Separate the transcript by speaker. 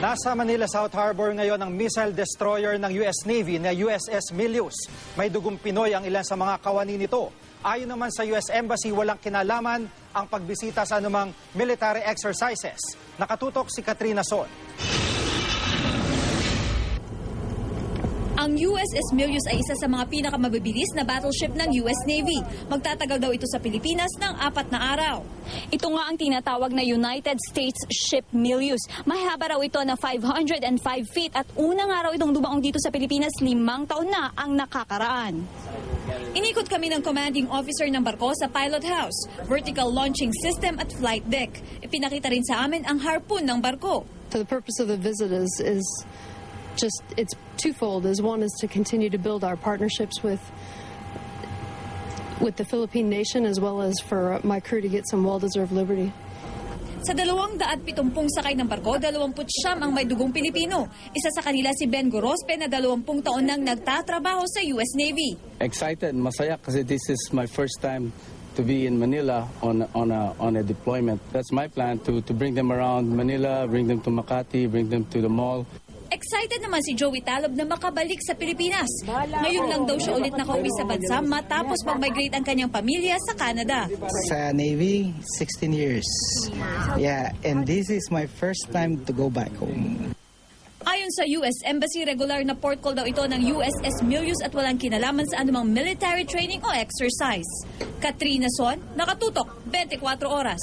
Speaker 1: Nasa Manila South Harbor ngayon ang missile destroyer ng US Navy na USS Milius. May dugong Pinoy ang ilan sa mga kawani nito. Ayon naman sa US Embassy, walang kinalaman ang pagbisita sa anumang military exercises. Nakatutok si Katrina Son.
Speaker 2: Ang USS Milius ay isa sa mga pinakamabilis na battleship ng US Navy. Magtatagal daw ito sa Pilipinas ng 4 na araw. Ito nga ang tinatawag na United States Ship Milius. Mahaba raw ito na 505 feet at unang araw itong dumaong dito sa Pilipinas, 5 taon na ang nakakaraan. Inikot kami ng commanding officer ng barko sa pilot house, vertical launching system at flight deck. Ipinakita rin sa amin ang harpoon ng barko.
Speaker 3: So the purpose of the visit is just, it's twofold. One is to continue to build our partnerships with the Philippine nation, as well as for my crew to get some well-deserved liberty.
Speaker 2: Sa 270 sakay ng barko, 29 ang may dugong Pilipino. Isa sa kanila si Ben Gorospe na 20 taon nang nagtatrabaho sa US Navy.
Speaker 4: Excited, masaya kasi this is my first time to be in Manila on a deployment. That's my plan to bring them around Manila, bring them to Makati, bring them to the mall.
Speaker 2: Excited naman si Joey Talob na makabalik sa Pilipinas. Ngayon lang daw siya ulit nakauwi sa bansa matapos mag-migrate ang kanyang pamilya sa Canada.
Speaker 5: Sa Navy, 16 years. Yeah, and this is my first time to go back home.
Speaker 2: Ayon sa US Embassy, regular na port call daw ito ng USS Milius at walang kinalaman sa anumang military training o exercise. Katrina Son, nakatutok, 24 oras.